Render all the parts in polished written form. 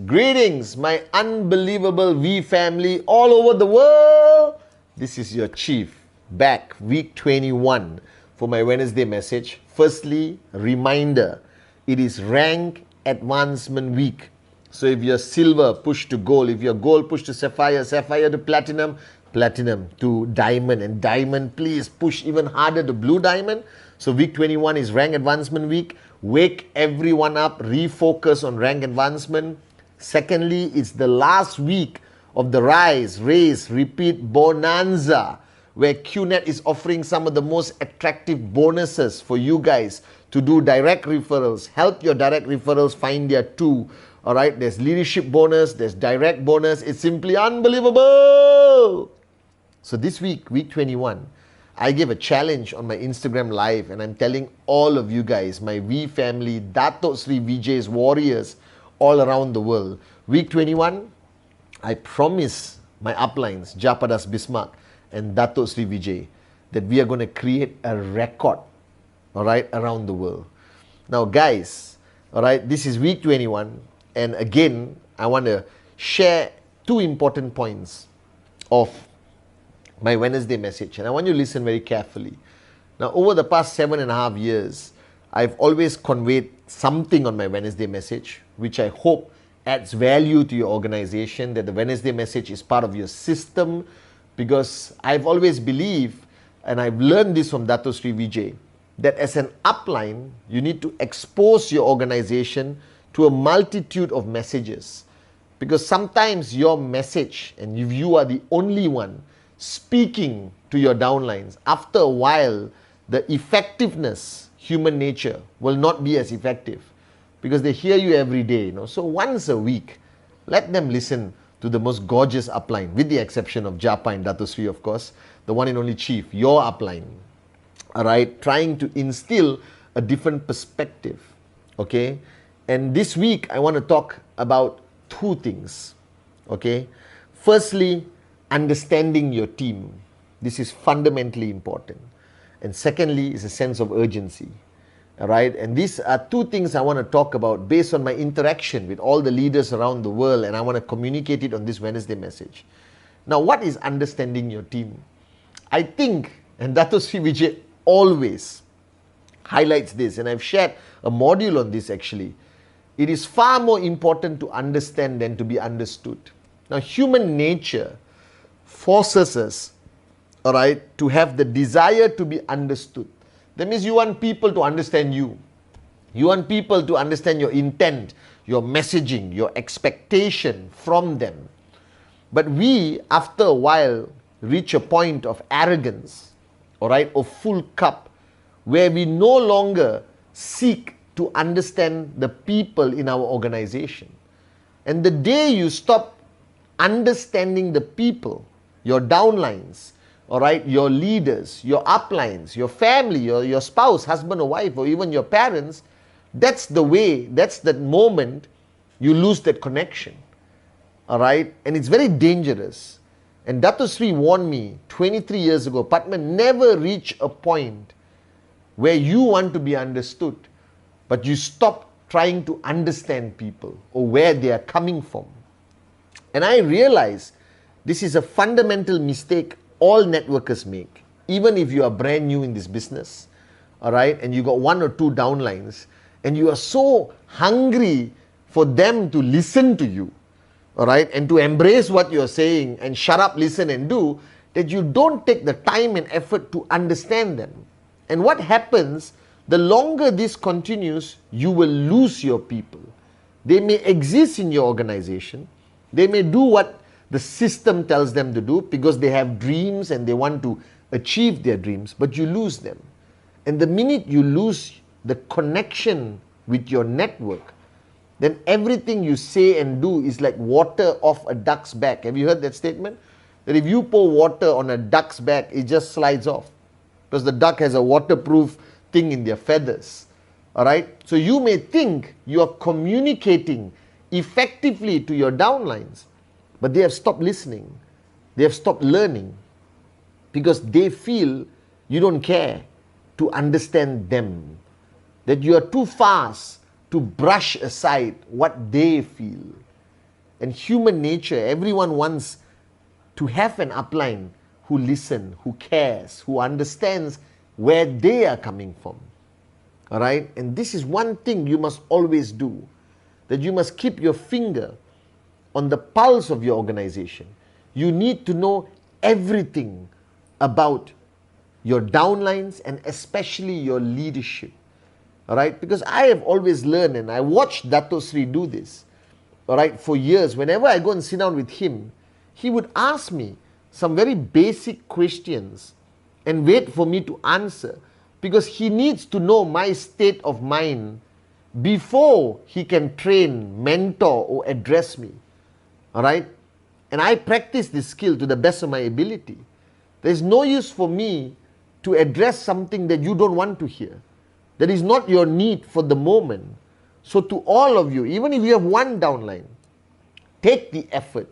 Greetings, my unbelievable V family all over the world. This is your chief, back week 21 for my Wednesday message. Firstly, reminder, it is rank advancement week. So if you're silver, push to gold. If you're gold, push to sapphire, sapphire to platinum, platinum to diamond, and diamond, please push even harder to blue diamond. So week 21 is rank advancement week. Wake everyone up, refocus on rank advancement. Secondly, it's the last week of the Rise, Raise, Repeat Bonanza, where QNet is offering some of the most attractive bonuses for you guys to do direct referrals. Help your direct referrals find their two. All right, there's leadership bonus, there's direct bonus. It's simply unbelievable. So this week, week 21, I gave a challenge on my Instagram live, and I'm telling all of you guys, my V family, Dato Sri Vijay's warriors all around the world. Week 21, I promise my uplines, Japadas Bismarck and Dato Sri Vijay, that we are going to create a record, all right, around the world. Now guys, all right, this is week 21, and again, I want to share two important points of my Wednesday message, and I want you to listen very carefully. Now, over the past 7.5 years, I've always conveyed something on my Wednesday message, which I hope adds value to your organization, that the Wednesday message is part of your system, because I've always believed, and I've learned this from Dato Sri Vijay, that as an upline, you need to expose your organization to a multitude of messages. Because sometimes your message, and if you are the only one speaking to your downlines, after a while, the effectiveness, human nature, will not be as effective, because they hear you every day. So once a week, let them listen to the most gorgeous upline, with the exception of Japa and Dato Sri, of course, the one and only chief, your upline. All right, trying to instill a different perspective. Okay, and this week I want to talk about two things. Okay, firstly, understanding your team. This is fundamentally important. And secondly, is a sense of urgency. All right, and these are two things I want to talk about based on my interaction with all the leaders around the world, and I want to communicate it on this Wednesday message. Now, what is understanding your team? I think, and Dato Sri Vijay always highlights this, and I've shared a module on this actually. It is far more important to understand than to be understood. Now, human nature forces us, all right, to have the desire to be understood. That means you want people to understand you. You want people to understand your intent, your messaging, your expectation from them. But we, after a while, reach a point of arrogance, all right, of full cup, where we no longer seek to understand the people in our organization. And the day you stop understanding the people, your downlines, all right, your leaders, your uplines, your family, your spouse, husband or wife, or even your parents, that's the way, that's that moment you lose that connection. All right, and it's very dangerous. And Dato Sri warned me 23 years ago, Padma, never reach a point where you want to be understood, but you stop trying to understand people or where they are coming from. And I realized this is a fundamental mistake all networkers make. Even if you are brand new in this business, all right, and you got one or two downlines, and you are so hungry for them to listen to you, all right, and to embrace what you're saying and shut up, listen and do, that you don't take the time and effort to understand them. And what happens, the longer this continues, you will lose your people. They may exist in your organization, they may do what the system tells them to do because they have dreams and they want to achieve their dreams, but you lose them. And the minute you lose the connection with your network, then everything you say and do is like water off a duck's back. Have you heard that statement? That if you pour water on a duck's back, it just slides off. Because the duck has a waterproof thing in their feathers. Alright? So you may think you are communicating effectively to your downlines, but they have stopped listening. They have stopped learning. Because they feel you don't care to understand them. That you are too fast to brush aside what they feel. And human nature, everyone wants to have an upline who listens, who cares, who understands where they are coming from. Alright? And this is one thing you must always do. That you must keep your finger on the pulse of your organization. You need to know everything about your downlines and especially your leadership. Alright? Because I have always learned, and I watched Dato Sri do this, alright, for years. Whenever I go and sit down with him, he would ask me some very basic questions and wait for me to answer, because he needs to know my state of mind before he can train, mentor, or address me. Alright? And I practice this skill to the best of my ability. There is no use for me to address something that you don't want to hear. That is not your need for the moment. So to all of you, even if you have one downline, take the effort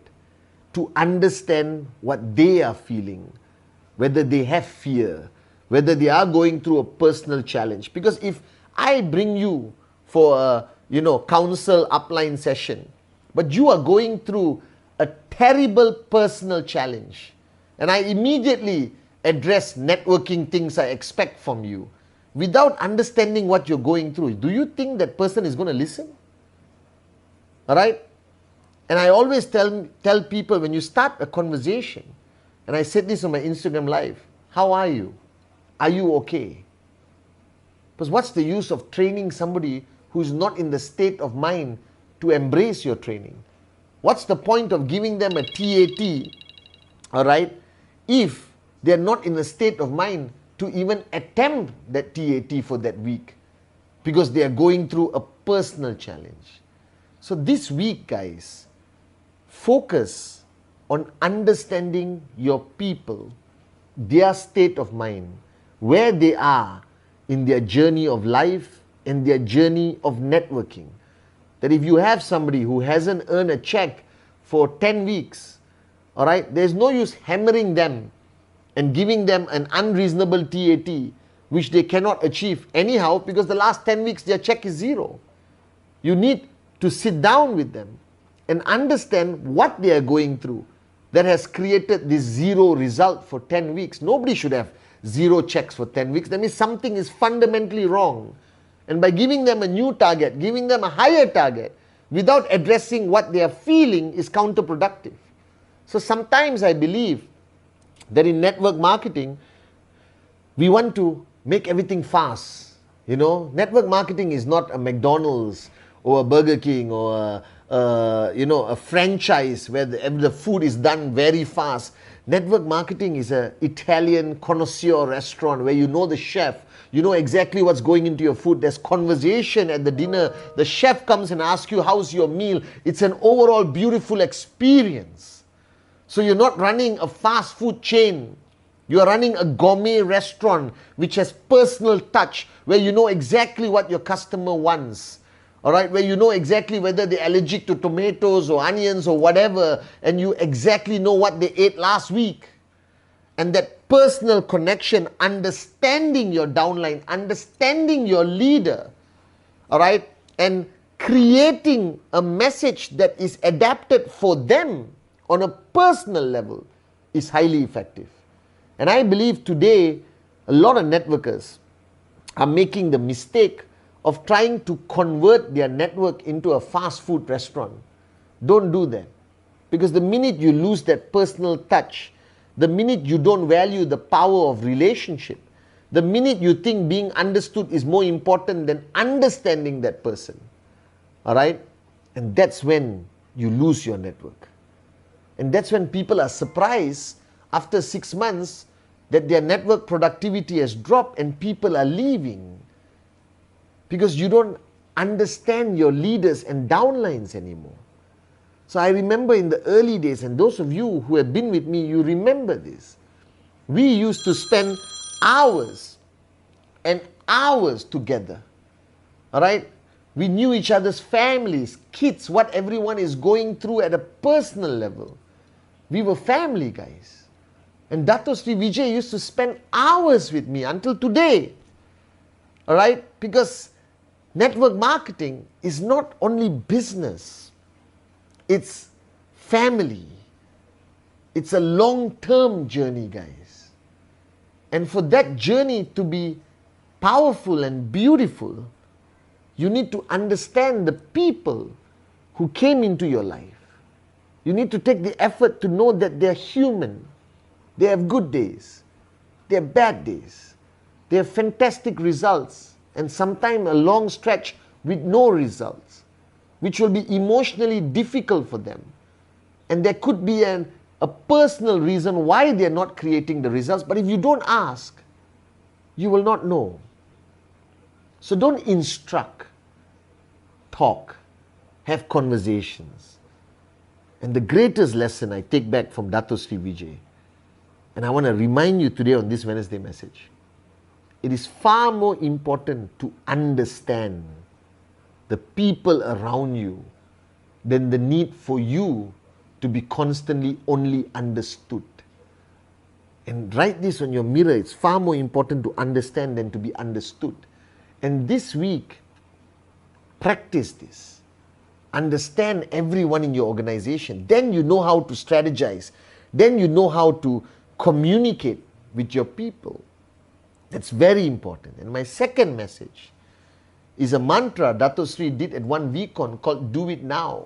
to understand what they are feeling, whether they have fear, whether they are going through a personal challenge. Because if I bring you for a counsel upline session, but you are going through a terrible personal challenge, and I immediately address networking things I expect from you, without understanding what you're going through, do you think that person is going to listen? Alright? And I always tell people, when you start a conversation, and I said this on my Instagram live, how are you? Are you okay? Because what's the use of training somebody who's not in the state of mind to embrace your training? What's the point of giving them a TAT, alright, if they're not in a state of mind to even attempt that TAT for that week, because they are going through a personal challenge. So this week, guys, focus on understanding your people, their state of mind, where they are in their journey of life and their journey of networking. That if you have somebody who hasn't earned a check for 10 weeks, all right, there's no use hammering them and giving them an unreasonable TAT, which they cannot achieve anyhow, because the last 10 weeks their check is zero. You need to sit down with them and understand what they are going through that has created this zero result for 10 weeks. Nobody should have zero checks for 10 weeks. That means something is fundamentally wrong. And by giving them a new target, giving them a higher target, without addressing what they are feeling, is counterproductive. So sometimes I believe that in network marketing, we want to make everything fast. Network marketing is not a McDonald's or a Burger King or a franchise where the food is done very fast. Network marketing is an Italian connoisseur restaurant where you know the chef, you know exactly what's going into your food. There's conversation at the dinner. The chef comes and asks you, how's your meal? It's an overall beautiful experience. So you're not running a fast food chain. You're running a gourmet restaurant which has personal touch, where you know exactly what your customer wants. Alright, where you know exactly whether they're allergic to tomatoes or onions or whatever, and you exactly know what they ate last week. And that personal connection, understanding your downline, understanding your leader, alright, and creating a message that is adapted for them on a personal level is highly effective. And I believe today a lot of networkers are making the mistake of trying to convert their network into a fast food restaurant. Don't do that. Because the minute you lose that personal touch, the minute you don't value the power of relationship, the minute you think being understood is more important than understanding that person, alright? And that's when you lose your network. And that's when people are surprised after 6 months that their network productivity has dropped and people are leaving because you don't understand your leaders and downlines anymore. So I remember in the early days, and those of you who have been with me, you remember this. We used to spend hours and hours together. All right? We knew each other's families, kids, what everyone is going through at a personal level. We were family, guys. And Dato Sri Vijay used to spend hours with me until today. All right? Because network marketing is not only business. It's family. It's a long-term journey, guys. And for that journey to be powerful and beautiful, you need to understand the people who came into your life. You need to take the effort to know that they're human. They have good days. They have bad days. They have fantastic results, and sometimes a long stretch with no results, which will be emotionally difficult for them. And there could be a personal reason why they're not creating the results, but if you don't ask, you will not know. So don't instruct, talk, have conversations. And the greatest lesson I take back from Dato Sri Vijay, and I want to remind you today on this Wednesday message, it is far more important to understand the people around you than the need for you to be constantly only understood. And write this on your mirror. It's far more important to understand than to be understood. And this week, practice this. Understand everyone in your organization. Then you know how to strategize. Then you know how to communicate with your people. That's very important. And my second message is a mantra Dato Sri did at one VCon called Do It Now.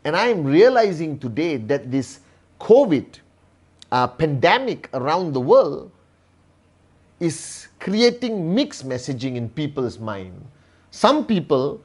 And I am realizing today that this COVID pandemic around the world is creating mixed messaging in people's mind. Some people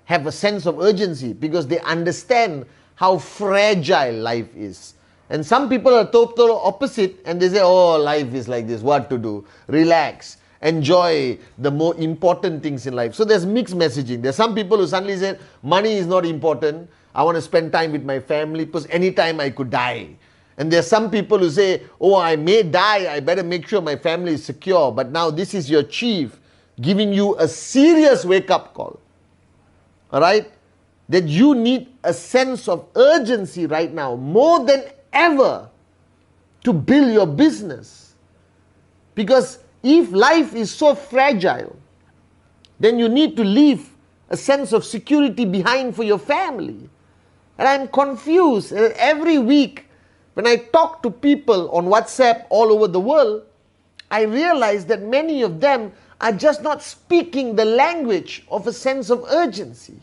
have a sense of urgency because they understand how fragile life is. And some people are total opposite and they say, oh, life is like this, what to do? Relax, enjoy the more important things in life. So there's mixed messaging. There's some people who suddenly say, money is not important. I want to spend time with my family because anytime I could die. And there's some people who say, oh, I may die, I better make sure my family is secure. But now this is your chief giving you a serious wake-up call. All right? That you need a sense of urgency right now, more than ever, to build your business. Because if life is so fragile, then you need to leave a sense of security behind for your family. And I'm confused. Every week, when I talk to people on WhatsApp all over the world, I realize that many of them are just not speaking the language of a sense of urgency.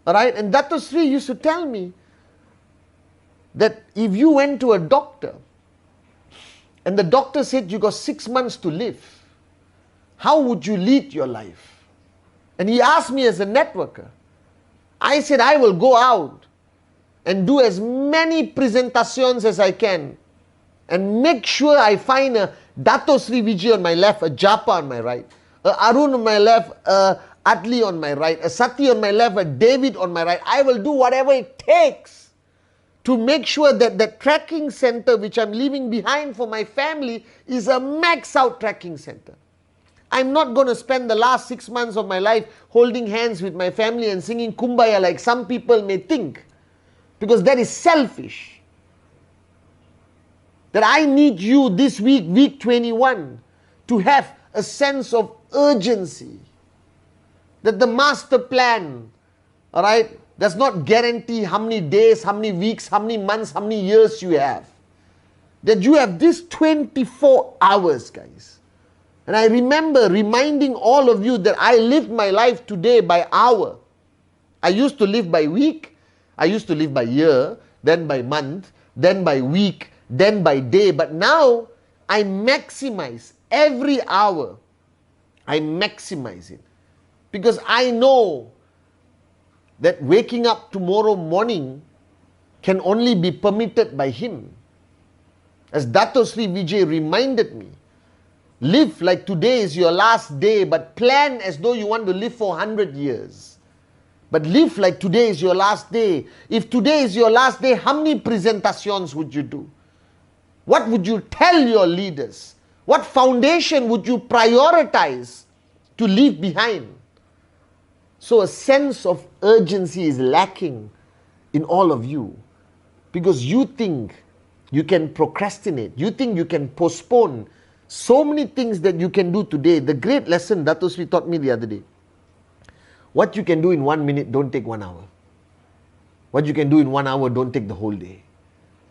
All right? And Dato Sri used to tell me that if you went to a doctor and the doctor said you got 6 months to live, how would you lead your life? And he asked me as a networker. I said, I will go out and do as many presentations as I can and make sure I find a Dato Sri Vijay on my left, a Japa on my right, a Arun on my left, a Atli on my right, a Sati on my left, a David on my right. I will do whatever it takes to make sure that the tracking center which I'm leaving behind for my family is a max out tracking center. I'm not going to spend the last 6 months of my life holding hands with my family and singing Kumbaya like some people may think, because that is selfish. That I need you this week, week 21, to have a sense of urgency. That the master plan, all right, does not guarantee how many days, how many weeks, how many months, how many years you have. That you have this 24 hours, guys. And I remember reminding all of you that I lived my life today by hour. I used to live by week, I used to live by year, then by month, then by week, then by day. But now I maximize every hour. I maximize it. Because I know that waking up tomorrow morning can only be permitted by Him. As Dato Sri Vijay reminded me, live like today is your last day, but plan as though you want to live for 100 years. But live like today is your last day. If today is your last day, how many presentations would you do? What would you tell your leaders? What foundation would you prioritize to leave behind? So a sense of urgency is lacking in all of you, because you think you can procrastinate. You think you can postpone so many things that you can do today. The great lesson Dato Sri taught me the other day. What you can do in 1 minute, don't take 1 hour. What you can do in 1 hour, don't take the whole day.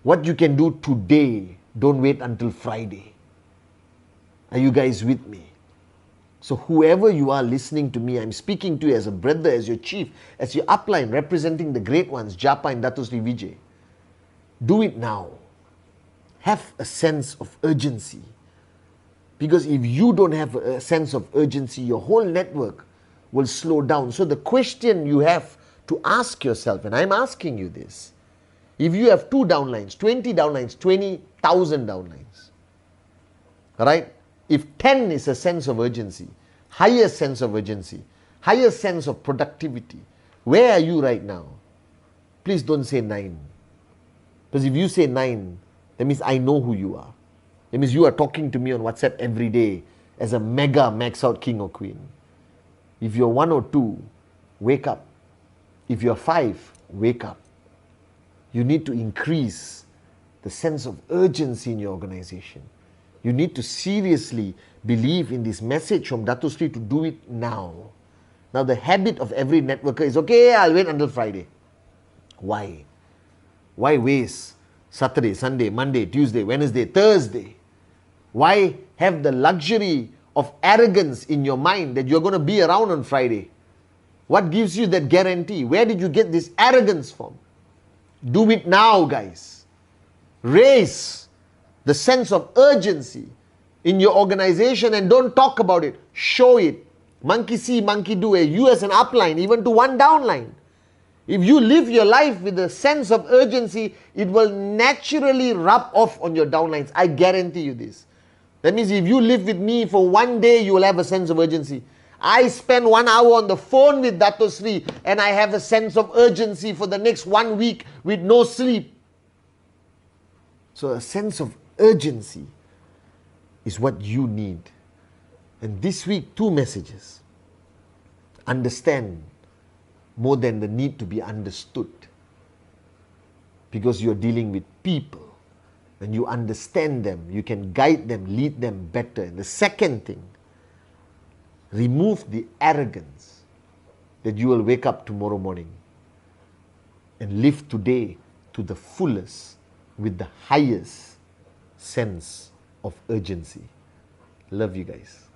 What you can do today, don't wait until Friday. Are you guys with me? So whoever you are listening to me, I'm speaking to you as a brother, as your chief, as your upline, representing the great ones, Japa and Dato Sri Vijay. Do it now. Have a sense of urgency. Because if you don't have a sense of urgency, your whole network will slow down. So the question you have to ask yourself, and I'm asking you this, if you have 2 downlines, 20 downlines, 20,000 downlines, right? If 10 is a sense of urgency, higher sense of urgency, higher sense of productivity, where are you right now? Please don't say 9. Because if you say 9, that means I know who you are. That means you are talking to me on WhatsApp every day as a mega max out king or queen. If you're 1 or 2, wake up. If you're 5, wake up. You need to increase the sense of urgency in your organization. You need to seriously believe in this message from Dato Sri to do it now. Now the habit of every networker is, okay, I'll wait until Friday. Why? Why waste Saturday, Sunday, Monday, Tuesday, Wednesday, Thursday? Why have the luxury of arrogance in your mind that you're going to be around on Friday? What gives you that guarantee? Where did you get this arrogance from? Do it now, guys. Raise the sense of urgency in your organization and don't talk about it. Show it. Monkey see, monkey do. You as an upline, even to 1 downline. If you live your life with a sense of urgency, it will naturally rub off on your downlines. I guarantee you this. That means if you live with me for 1 day, you will have a sense of urgency. I spend 1 hour on the phone with Dato Sri and I have a sense of urgency for the next 1 week with no sleep. So a sense of urgency is what you need. And this week, 2 messages. Understand more than the need to be understood. Because you're dealing with people. When you understand them, you can guide them, lead them better. And the second thing, remove the arrogance that you will wake up tomorrow morning and live today to the fullest with the highest sense of urgency. Love you guys.